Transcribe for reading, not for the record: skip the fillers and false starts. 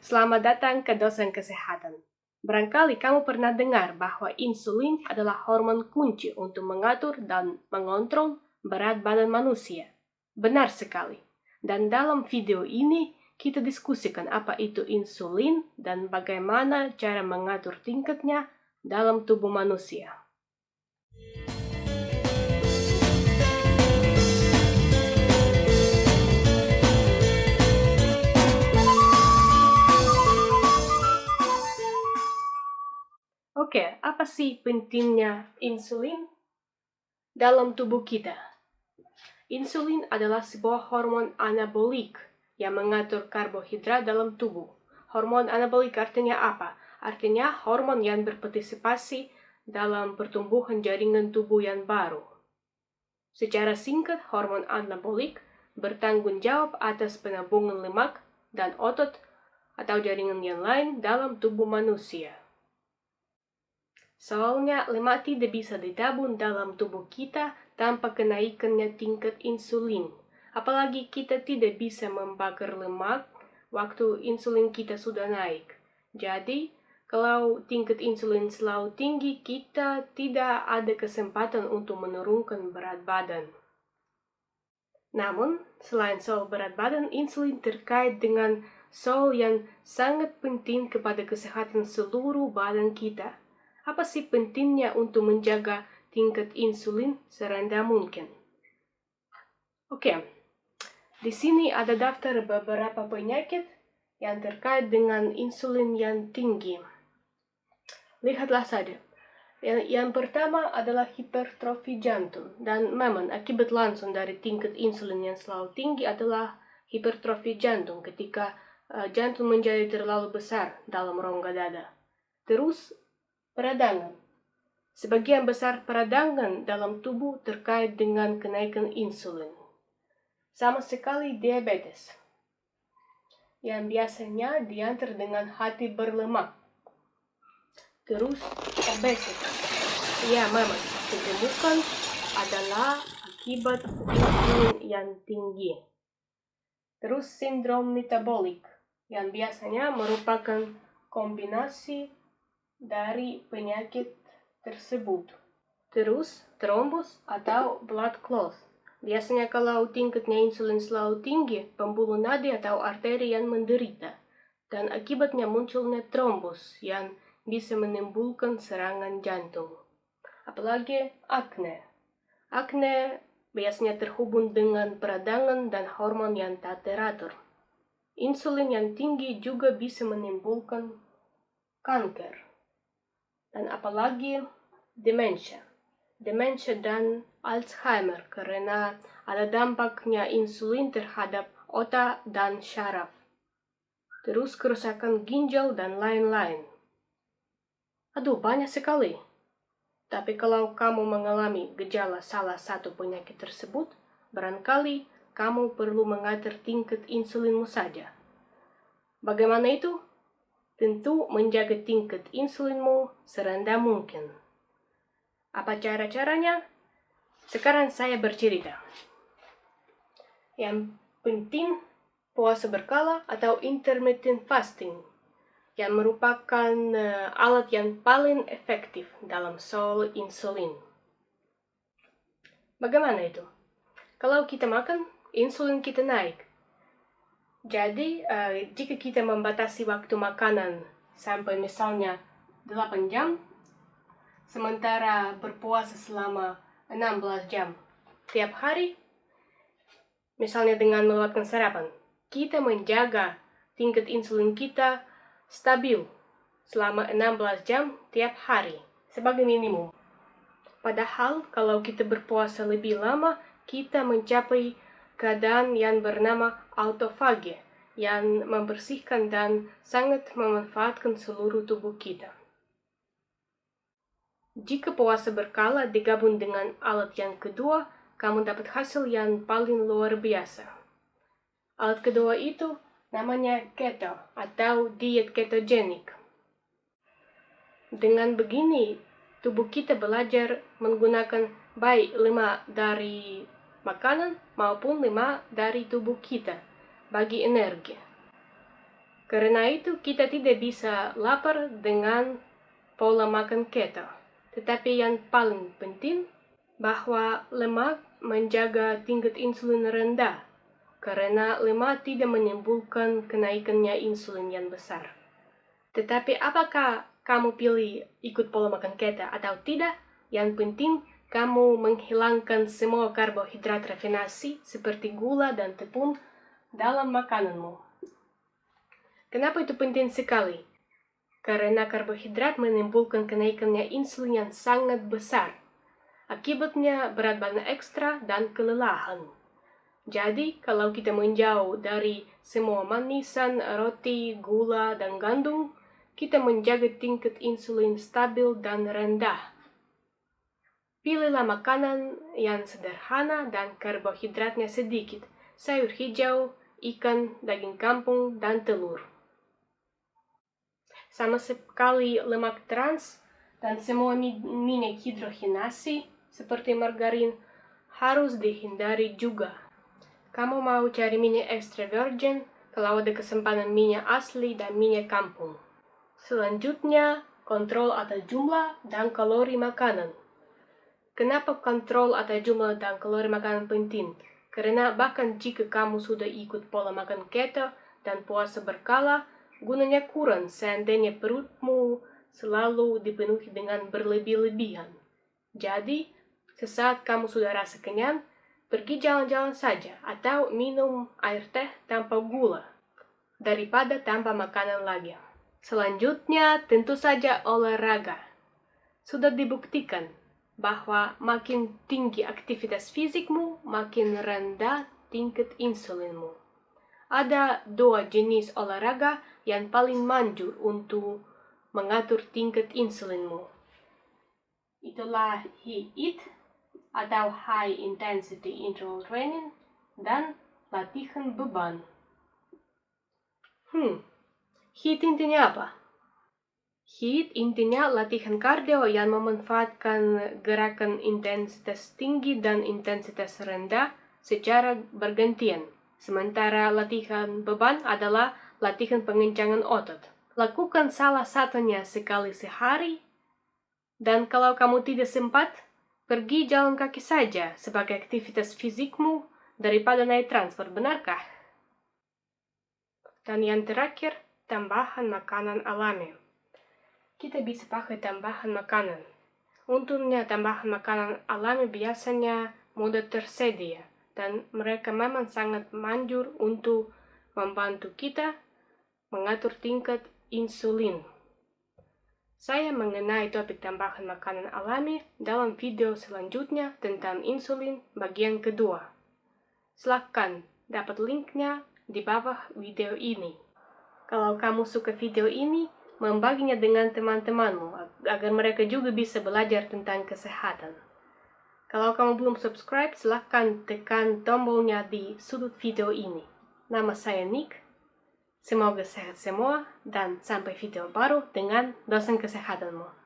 Selamat datang ke Dosen Kesehatan. Barangkali kamu pernah dengar bahwa insulin adalah hormon kunci untuk mengatur dan mengontrol berat badan manusia. Benar sekali. Dan dalam video ini, kita diskusikan apa itu insulin dan bagaimana cara mengatur tingkatnya dalam tubuh manusia. Oke, apa sih pentingnya insulin dalam tubuh kita? Insulin adalah sebuah hormon anabolik yang mengatur karbohidrat dalam tubuh. Hormon anabolik artinya apa? Artinya hormon yang berpartisipasi dalam pertumbuhan jaringan tubuh yang baru. Secara singkat, hormon anabolik bertanggung jawab atas penampungan lemak dan otot atau jaringan yang lain dalam tubuh manusia. Soalnya lemak tidak bisa ditabung dalam tubuh kita tanpa kenaikannya tingkat insulin. Apalagi kita tidak bisa membakar lemak waktu insulin kita sudah naik. Jadi, kalau tingkat insulin selalu tinggi, kita tidak ada kesempatan untuk menurunkan berat badan. Namun, selain soal berat badan, insulin terkait dengan soal yang sangat penting kepada kesehatan seluruh badan kita. Apa sih pentingnya untuk menjaga tingkat insulin serendah mungkin? Oke, di sini ada daftar beberapa penyakit yang terkait dengan insulin yang tinggi. Lihatlah saja. Yang pertama adalah hipertrofi jantung. Dan memang akibat langsung dari tingkat insulin yang selalu tinggi adalah hipertrofi jantung ketika jantung menjadi terlalu besar dalam rongga dada. Terus, peradangan. Sebagian besar peradangan dalam tubuh terkait dengan kenaikan insulin. Sama sekali diabetes, yang biasanya diantar dengan hati berlemak. Terus obesitas. Ya, memang kegemukan adalah akibat insulin yang tinggi. Terus sindrom metabolik, yang biasanya merupakan kombinasi dari penyakit tersebut. Terus trombus atau blood clot. Biasanya kalau tingkatnya insulin selalu tinggi, pembuluh nadi atau arteri yang menderita. Dan akibatnya munculnya trombus yang bisa menimbulkan serangan jantung. Apalagi akne. Akne biasanya terhubung dengan peradangan dan hormon yang tak teratur. Insulin yang tinggi juga bisa menimbulkan kanker. Dan apalagi demensia. Demensia dan Alzheimer karena ada dampaknya insulin terhadap otak dan syaraf. Terus kerusakan ginjal dan lain-lain. Aduh, banyak sekali. Tapi kalau kamu mengalami gejala salah satu penyakit tersebut, barangkali kamu perlu mengatur tingkat insulinmu saja. Bagaimana itu? Tentu menjaga tingkat insulinmu serendah mungkin. Apa cara-caranya? Sekarang saya bercerita. Yang penting, puasa berkala atau intermittent fasting, yang merupakan alat yang paling efektif dalam soal insulin. Bagaimana itu? Kalau kita makan, insulin kita naik. Jadi, jika kita membatasi waktu makanan sampai misalnya 8 jam, sementara berpuasa selama 16 jam tiap hari, misalnya dengan melewatkan sarapan, kita menjaga tingkat insulin kita stabil selama 16 jam tiap hari sebagai minimum. Padahal kalau kita berpuasa lebih lama, kita mencapai keadaan yang bernama autofagi, yang membersihkan dan sangat memanfaatkan seluruh tubuh kita. Jika puasa berkala digabung dengan alat yang kedua, kamu dapat hasil yang paling luar biasa. Alat kedua itu namanya keto atau diet ketogenik. Dengan begini, tubuh kita belajar menggunakan baik lemak dari makanan maupun lemak dari tubuh kita bagi energi. Karena itu kita tidak bisa lapar dengan pola makan keto. Tetapi yang paling penting bahwa lemak menjaga tingkat insulin rendah, karena lemak tidak menimbulkan kenaikannya insulin yang besar. Tetapi apakah kamu pilih ikut pola makan keto atau tidak? Yang penting kamu menghilangkan semua karbohidrat rafinasi seperti gula dan tepung dalam makananmu. Kenapa itu penting sekali? Karena karbohidrat menimbulkan kenaikannya insulin yang sangat besar. Akibatnya berat badan ekstra dan kelelahan. Jadi, kalau kita menjauh dari semua manisan, roti, gula, dan gandum, kita menjaga tingkat insulin stabil dan rendah. Pilihlah makanan yang sederhana dan karbohidratnya sedikit, sayur hijau, ikan, daging kampung, dan telur. Sama sekali lemak trans dan semua minyak hidrogenasi seperti margarin harus dihindari juga. Kamu mau cari minyak extra virgin kalau ada kesempatan minyak asli dan minyak kampung. Selanjutnya, kontrol atau jumlah dan kalori makanan. Kenapa kontrol atau jumlah dan kalori makanan penting? Karena bahkan jika kamu sudah ikut pola makan keto dan puasa berkala, gunanya kurang seandainya perutmu selalu dipenuhi dengan berlebih-lebihan. Jadi, sesaat kamu sudah rasa kenyang, pergi jalan-jalan saja atau minum air teh tanpa gula daripada tanpa makanan lagi. Selanjutnya, tentu saja olahraga. Sudah dibuktikan bahwa makin tinggi aktivitas fisikmu, makin rendah tingkat insulinmu. Ada 2 jenis olahraga yang paling manjur untuk mengatur tingkat insulinmu. Itulah HIIT atau High Intensity Interval Training dan latihan beban. HIIT intinya apa? HIIT intinya latihan kardio yang memanfaatkan gerakan intensitas tinggi dan intensitas rendah secara bergantian. Sementara latihan beban adalah latihan pengencangan otot. Lakukan salah satunya sekali sehari, dan kalau kamu tidak sempat, pergi jalan kaki saja sebagai aktivitas fisikmu daripada naik transfer, benarkah? Dan yang terakhir, tambahan makanan alami. Kita bisa pakai tambahan makanan. Untungnya tambahan makanan alami biasanya mudah tersedia dan mereka memang sangat manjur untuk membantu kita mengatur tingkat insulin. Saya mengenai topik tambahan makanan alami dalam video selanjutnya tentang insulin bagian kedua. Silakan dapat linknya di bawah video ini. Kalau kamu suka video ini, membaginya dengan teman-temanmu agar mereka juga bisa belajar tentang kesehatan. Kalau kamu belum subscribe, silahkan tekan tombolnya di sudut video ini. Nama saya Nick. Semoga sehat semua dan sampai video baru dengan dosen kesehatanmu.